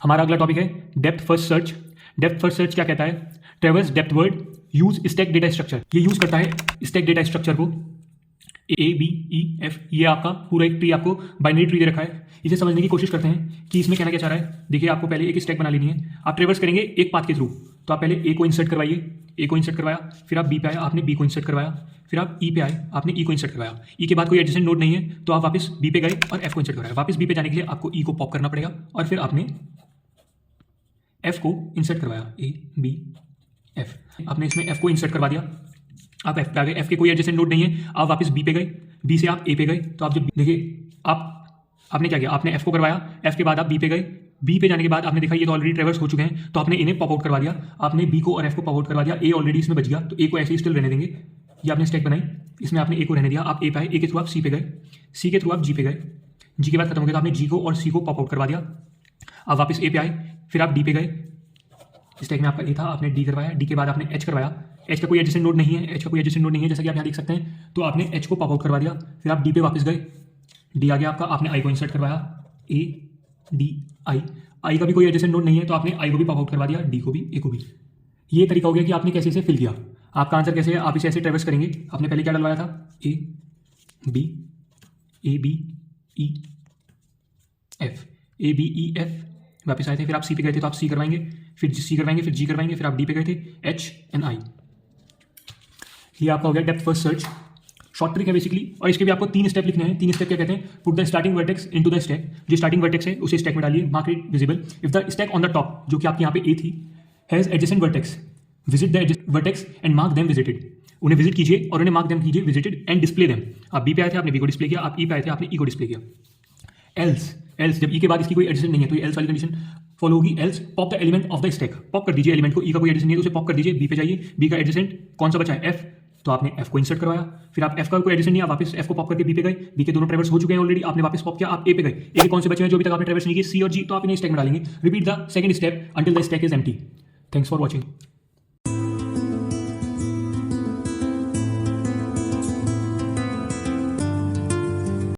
हमारा अगला टॉपिक है depth first search. Depth first search क्या कहता है? ट्रेवर्स depth word use stack data structure. ये यूज करता है स्टैक डेटा स्ट्रक्चर को, ABEF, ये आपका पूरा एक ट्री आपको बाइनरी ट्री दे रखा है। इसे समझने की कोशिश करते हैं कि इसमें कहना क्या चाह रहा है। देखिए, आपको पहले एक स्टैक बना लेनी है। आप ट्रेवर्स करेंगे एक पाथ के थ्रू, तो आप पहले ए को इंसर्ट करवाइए, ए को इंसर्ट करवाया, फिर आप बी पे आए, आपने बी को इंसर्ट करवाया, फिर आप ई पे आए, आपने ई को इंसर्ट करवाया। ई के बाद कोई एडजेसेंट नोड नहीं है तो आप वापस बी पे गए और एफ को इंसर्ट करवाया। वापस बी पे जाने के लिए आपको ई को पॉप करना पड़ेगा और फिर आपने एफ को इंसर्ट करवाया, ABF। आपने इसमें एफ को इंसर्ट करवा दिया, आप एफ पे आ गए। एफ के कोई एडजेसेंट नोड नहीं है, आप वापस बी पे गए, बी से आप ए पे गए। तो आप जब देखिए, आपने क्या किया, आपने एफ को करवाया, एफ के बाद आप बी पे गए, बी पे जाने के बाद आपने देखा ये तो ऑलरेडी ट्रेवर्स हो चुके हैं, तो आपने इन्हें पॉप आउट करवा दिया। आपने बी को और एफ को पॉप आउट करवा दिया, ए ऑलरेडी इसमें बच गया तो ए को ऐसे ही स्टिल रहने देंगे। ये आपने स्टैक बनाई, इसमें आपने ए को रहने दिया, आप ए पे आए, ए के थ्रू आप सी पे गए, सी के थ्रू आप जी पे गए, जी के बाद खत्म हो गया तो आपने जी को और सी को पॉप आउट करवा दिया। आप वापस ए पे आए, फिर आप डी पे गए, स्टैक में आपका ए था, आपने डी करवाया, डी के बाद आपने एच करवाया। एच का कोई एडजेसेंट नोड नहीं है, एच का कोई एडजेसेंट नोड नहीं है जैसा कि आप यहाँ देख सकते हैं, तो आपने एच को पॉप आउट करवा दिया। फिर आप डी पे वापस गए, डी आ गया आपका, आपने आई को इंसर्ट करवाया, ADI। आई का भी कोई एडजेसेंट नोड नहीं है तो आपने आई को भी पॉप आउट करवा दिया, डी को भी, ए को भी। ये तरीका हो गया कि आपने कैसे इसे फिल किया। आपका आंसर कैसे है, आप इसे ऐसे ट्रेवर्स करेंगे। आपने पहले क्या डलवाया था, ABEF, वापस आए थे, फिर आप सी पे गए थे तो आप सी करवाएंगे, फिर सी करवाएंगे, फिर जी करवाएंगे, फिर आप डी पे गए थे, HNI। ये आपका हो गया depth first search. Short trick है बेसिकली, और इसके भी आपको 3 स्टेप लिखने हैं। 3 स्टेप क्या कहते हैं? Put the starting vertex into the stack. जो स्टार्टिंग वर्टेक्स है उसे स्टैक में डालिए, mark it visible. If the stack on the top, जो कि आपके यहाँ पे ए थी, has adjacent vertex, visit the vertex and mark them visited. उन्हें विजिट कीजिए और उन्हें मार्क देम कीजिए विजिटेड एंड डिस्प्ले देम। आप बी पे आए थे, आपने बी को डिस्प्ले किया, आप ई पे आए थे, आपने ई को डिस्प्ले किया। एल्स जब ई के बाद इसकी कोई एडजेसेंट नहीं है तो ये एल्स वाली कंडीशन फॉलो होगी। Else pop the element of the stack, pop कर दीजिए एलिमेंट को। ई का कोई एडजेसेंट नहीं है तो उसे पॉप कर दीजिए, बी पे जाइए, बी का एडजेसेंट कौन सा बचा है, एफ, तो आपने एफ को इंसर्ट करवाया। फिर आप एफ का कोई एडजेसेंट नहीं है, आप वापस एफ को पॉप करके बी पे गए, बी के दोनों ट्रेवर्स हो चुके हैं ऑलरेडी, आपने वापस पॉप किया, आप ए पे गए। ए के कौन से बचे हैं जो अभी तक आपने ट्रेवर्स नहीं किए, सी और जी, तो आप इन्हें स्टैक में डालेंगे। Repeat the second step until the stack is empty. Thanks for watching.